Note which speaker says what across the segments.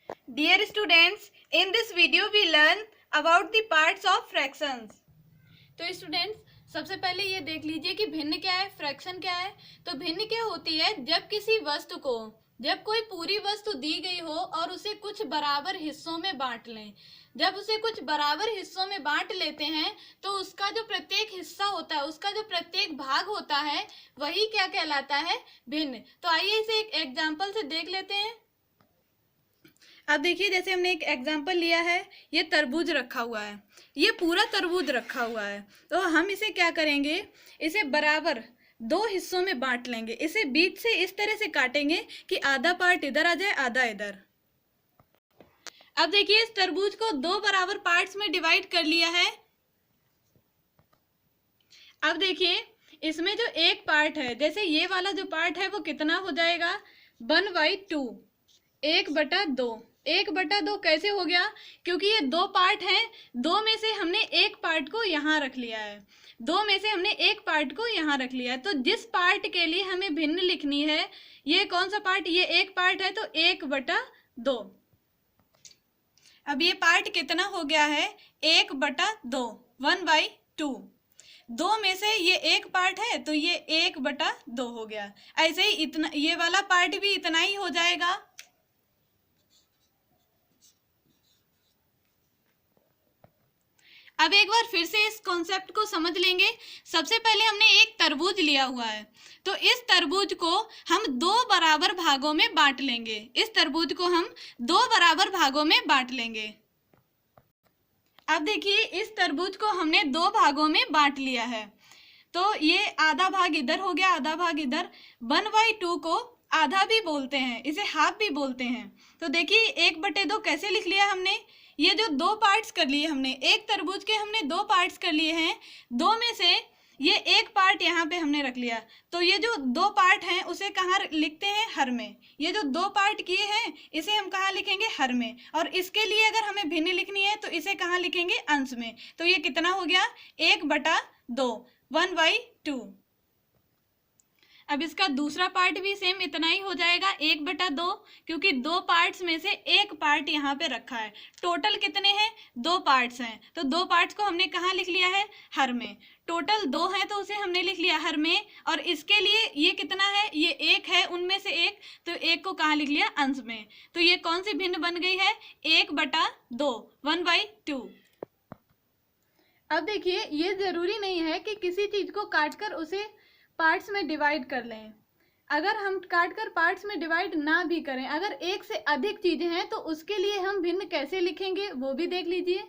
Speaker 1: Dear students, in this video we learn about the parts of fractions.
Speaker 2: तो students सबसे पहले ये देख लीजिए कि भिन्न क्या है, फ्रैक्शन क्या है। तो भिन्न क्या होती है, जब किसी वस्तु को, जब कोई पूरी वस्तु दी गई हो और उसे कुछ बराबर हिस्सों में बांट लें। जब उसे कुछ बराबर हिस्सों में बांट लेते हैं तो उसका जो प्रत्येक हिस्सा होता है, उसका जो प्रत्येक भाग होता है, वही क्या कहलाता है, भिन्न। तो आइए इसे एक एग्जाम्पल से देख लेते हैं।
Speaker 1: अब देखिए, जैसे हमने एक एग्जाम्पल लिया है, ये तरबूज रखा हुआ है, ये पूरा तरबूज रखा हुआ है। तो हम इसे क्या करेंगे, इसे बराबर दो हिस्सों में बांट लेंगे। इसे बीच से इस तरह से काटेंगे कि आधा पार्ट इधर आ जाए, आधा इधर। अब देखिए, इस तरबूज को दो बराबर पार्ट्स में डिवाइड कर लिया है। अब देखिए, इसमें जो एक पार्ट है, जैसे ये वाला जो पार्ट है वो कितना हो जाएगा, 1/2, 1/2। 1/2 कैसे हो गया, क्योंकि ये दो पार्ट हैं, दो में से हमने एक पार्ट को यहाँ रख लिया है, दो में से हमने एक पार्ट को यहाँ रख लिया है। तो जिस पार्ट के लिए हमें भिन्न लिखनी है, ये कौन सा पार्ट, ये एक पार्ट है, तो 1/2। अब ये पार्ट कितना हो गया है, 1/2, 1/2। दो में से ये एक पार्ट है, तो ये 1/2 हो गया। ऐसे ही इतना, ये वाला पार्ट भी इतना ही हो जाएगा। अब एक बार फिर से इस कॉन्सेप्ट को समझ लेंगे। सबसे पहले हमने एक तरबूज लिया हुआ है, तो इस तरबूज को हम दो बराबर भागों में बांट लेंगे। इस तरबूज को हम दो बराबर भागों में बांट लेंगे। अब देखिए, इस तरबूज को हमने दो भागों में बांट लिया है, तो ये आधा भाग इधर हो गया, आधा भाग इधर। 1/2 को आधा भी बोलते हैं, इसे हाफ भी बोलते हैं। तो देखिए, 1/2 कैसे लिख लिया हमने, ये जो दो पार्ट्स कर लिए हमने, एक तरबूज के हमने दो पार्ट्स कर लिए हैं, दो में से ये एक पार्ट यहाँ पे हमने रख लिया। तो ये जो दो पार्ट हैं उसे कहाँ लिखते हैं, हर में। ये जो दो पार्ट किए हैं इसे हम कहाँ लिखेंगे, हर में। और इसके लिए अगर हमें भिन्न लिखनी है तो इसे कहाँ लिखेंगे, अंश में। तो ये कितना हो गया, 1/2, 1/2। अब इसका दूसरा पार्ट भी सेम इतना ही हो जाएगा, 1/2, क्योंकि दो पार्ट्स में से एक पार्ट यहाँ पे रखा है। टोटल कितने हैं, दो पार्ट्स हैं, तो दो पार्ट्स को हमने कहाँ लिख लिया है, हर में। टोटल दो हैं तो उसे हमने लिख लिया हर में। और इसके लिए ये कितना है, ये एक है, उनमें से एक, तो एक को कहाँ लिख लिया, अंश में। तो ये कौन सी भिन्न बन गई है, 1/2, 1/2। अब देखिए, ये जरूरी नहीं है कि किसी चीज को काटकर उसे पार्ट्स में डिवाइड कर लें। अगर हम काटकर पार्ट्स में डिवाइड ना भी करें, अगर एक से अधिक चीजें हैं तो उसके लिए हम भिन्न कैसे लिखेंगे वो भी देख लीजिए।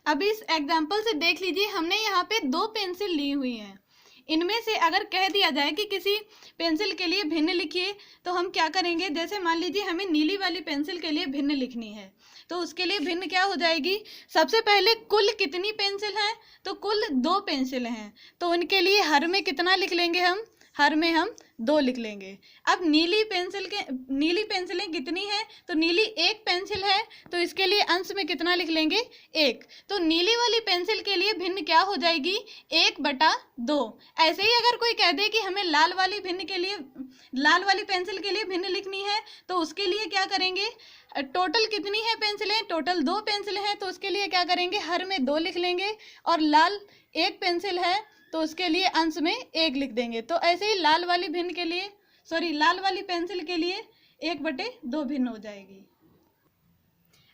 Speaker 1: अब इस एग्जाम्पल से देख लीजिए, हमने यहाँ पे दो पेंसिल ली हुई हैं। इनमें से अगर कह दिया जाए कि किसी पेंसिल के लिए भिन्न लिखिए, तो हम क्या करेंगे, जैसे मान लीजिए हमें नीली वाली पेंसिल के लिए भिन्न लिखनी है, तो उसके लिए भिन्न क्या हो जाएगी, सबसे पहले कुल कितनी पेंसिल हैं, तो कुल दो पेंसिल हैं, तो उनके लिए हर में कितना लिख लेंगे हम, हर में हम 2 लिख लेंगे। अब नीली पेंसिलें कितनी हैं, तो नीली एक पेंसिल है, तो इसके लिए अंश में कितना लिख लेंगे, 1। तो नीली वाली पेंसिल के लिए भिन्न क्या हो जाएगी, 1/2। ऐसे ही अगर कोई कह दे कि हमें लाल वाली पेंसिल के लिए भिन्न लिखनी है, तो उसके लिए क्या करेंगे, टोटल कितनी है पेंसिलें, टोटल 2 पेंसिल हैं, तो उसके लिए क्या करेंगे, हर में 2 लिख लेंगे। और लाल एक पेंसिल है तो उसके लिए अंश में 1 लिख देंगे। तो ऐसे ही लाल वाली पेंसिल के लिए 1/2 भिन्न हो जाएगी।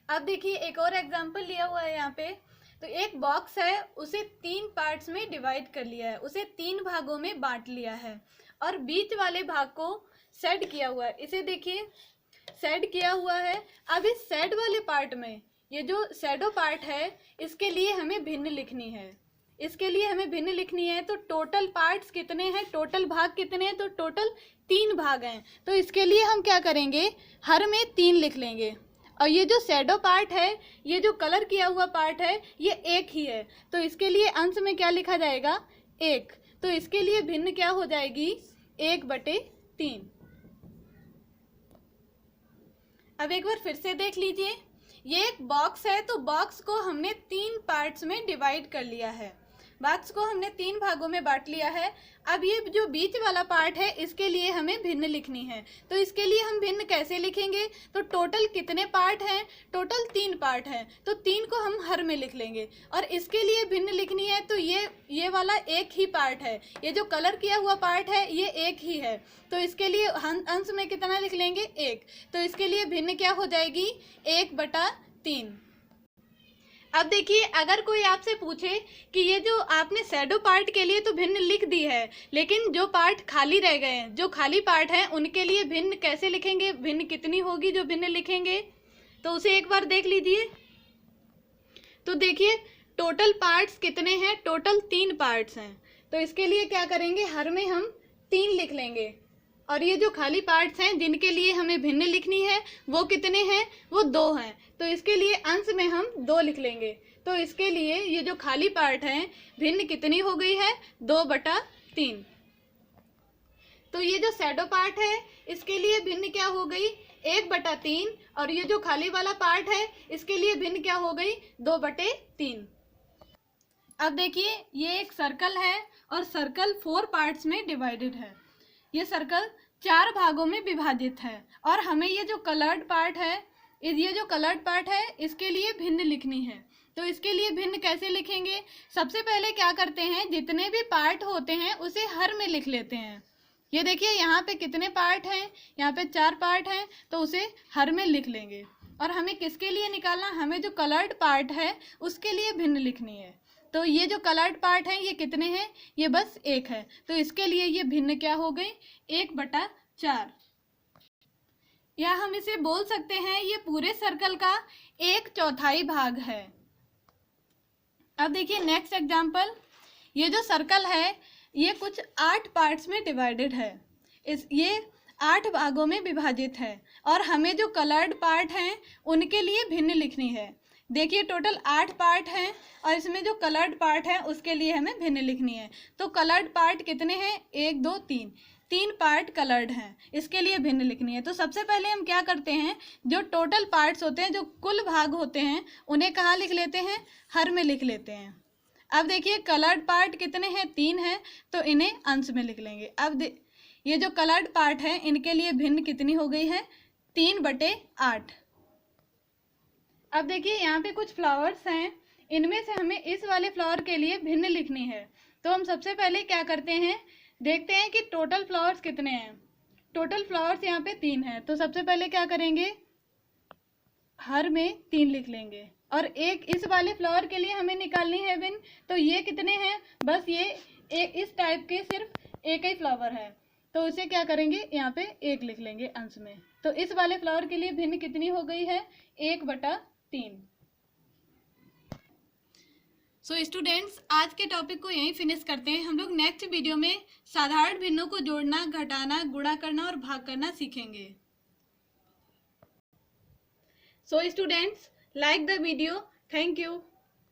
Speaker 1: अब देखिए, एक और एग्जाम्पल लिया हुआ है यहाँ पे। तो एक बॉक्स है, उसे 3 पार्ट्स में डिवाइड कर लिया है, उसे 3 भागों में बांट लिया है, और बीच वाले भाग को सेट किया हुआ है। इसे देखिए, सेट किया हुआ है। अब इस सेट वाले पार्ट में, ये जो शैडो पार्ट है, इसके लिए हमें भिन्न लिखनी है। तो टोटल पार्ट्स कितने हैं, टोटल भाग कितने हैं, तो टोटल 3 भाग हैं। तो इसके लिए हम क्या करेंगे, हर में 3 लिख लेंगे। और ये जो शैडो पार्ट है, ये जो कलर किया हुआ पार्ट है, ये 1 ही है, तो इसके लिए अंश में क्या लिखा जाएगा, 1। तो इसके लिए भिन्न क्या हो जाएगी, 1/3। अब एक बार फिर से देख लीजिए, ये एक बॉक्स है, तो बॉक्स को हमने 3 पार्ट्स में डिवाइड कर लिया है।
Speaker 2: बॉक्स को हमने 3 भागों में बांट लिया है। अब ये जो बीच वाला पार्ट है इसके लिए हमें भिन्न लिखनी है। तो इसके लिए हम भिन्न कैसे लिखेंगे? तो टोटल कितने पार्ट हैं? टोटल 3 पार्ट हैं, तो 3 को हम हर में लिख लेंगे। और इसके लिए भिन्न लिखनी है तो ये वाला एक ही पार्ट है, ये जो कलर किया हुआ पार्ट है ये एक ही है। तो इसके लिए अंश में कितना लिख लेंगे? 1। तो इसके लिए भिन्न क्या हो जाएगी? 1/3। अब देखिए, अगर कोई आपसे पूछे कि ये जो आपने शैडो पार्ट के लिए तो भिन्न लिख दी है, लेकिन जो पार्ट खाली रह गए हैं, जो खाली पार्ट हैं, उनके लिए भिन्न कैसे लिखेंगे? भिन्न कितनी होगी जो भिन्न लिखेंगे? तो उसे एक बार देख लीजिए। तो देखिए टोटल पार्ट्स कितने हैं? टोटल 3 पार्ट्स हैं। तो इसके लिए क्या करेंगे? हर में हम 3 लिख लेंगे। और ये जो खाली पार्ट्स हैं जिनके लिए हमें भिन्न लिखनी है वो कितने हैं? वो 2 हैं। तो इसके लिए अंश में हम 2 लिख लेंगे। तो इसके लिए ये जो खाली पार्ट हैं भिन्न कितनी हो गई है? 2/3। तो ये जो शैडो पार्ट है इसके लिए भिन्न क्या हो गई? 1/3। और ये जो खाली वाला पार्ट है इसके लिए भिन्न क्या हो गई? 2/3। अब देखिए, ये एक सर्कल है और सर्कल 4 पार्ट्स में डिवाइडेड है। ये सर्कल 4 भागों में विभाजित है और हमें ये जो कलर्ड पार्ट है इसके लिए भिन्न लिखनी है। तो इसके लिए भिन्न कैसे लिखेंगे? सबसे पहले क्या करते हैं, जितने भी पार्ट होते हैं उसे हर में लिख लेते हैं। ये देखिए यहाँ पे कितने पार्ट हैं? यहाँ पे 4 पार्ट हैं, तो उसे हर में लिख लेंगे। और हमें किसके लिए निकालना? हमें जो कलर्ड पार्ट है उसके लिए भिन्न लिखनी है। तो ये जो कलर्ड पार्ट है ये कितने हैं? ये बस 1 है। तो इसके लिए ये भिन्न क्या हो गई? 1/4। या हम इसे बोल सकते हैं ये पूरे सर्कल का 1/4 भाग है। अब देखिए नेक्स्ट एग्जाम्पल। ये जो सर्कल है ये कुछ 8 पार्ट्स में डिवाइडेड है। ये 8 भागों में विभाजित है और हमें जो कलर्ड पार्ट हैं उनके लिए भिन्न लिखनी है। देखिए टोटल 8 पार्ट हैं और इसमें जो कलर्ड पार्ट है उसके लिए हमें भिन्न लिखनी है। तो कलर्ड पार्ट कितने हैं? 1 2 3। 3 पार्ट कलर्ड हैं, इसके लिए भिन्न लिखनी है। तो सबसे पहले हम क्या करते हैं, जो टोटल पार्ट्स होते हैं, जो कुल भाग होते हैं, उन्हें कहाँ लिख लेते हैं? हर में लिख लेते हैं। अब देखिए कलर्ड पार्ट कितने हैं? 3 हैं, तो इन्हें अंश में लिख लेंगे। अब ये जो कलर्ड पार्ट है इनके लिए भिन्न कितनी हो गई है? 3/8। अब देखिए यहाँ पे कुछ फ्लावर्स हैं, इनमें से हमें इस वाले फ्लावर के लिए भिन्न लिखनी है। तो हम सबसे पहले क्या करते हैं, देखते हैं कि टोटल फ्लावर्स कितने हैं। टोटल फ्लावर्स यहाँ पे 3 हैं। तो सबसे पहले क्या करेंगे, हर में 3 लिख लेंगे। और एक इस वाले फ्लावर के लिए हमें निकालनी है भिन्न। तो ये कितने हैं? बस ये इस टाइप के सिर्फ एक ही फ्लावर है, तो उसे क्या करेंगे, यहाँ पे 1 लिख लेंगे अंश में। तो इस वाले फ्लावर के लिए भिन्न कितनी हो गई है? 1/3। सो स्टूडेंट्स, आज के टॉपिक को यहीं फिनिश करते हैं। हम लोग नेक्स्ट वीडियो में साधारण भिन्नों को जोड़ना, घटाना, गुणा करना और भाग करना सीखेंगे। So students, like the video. Thank you.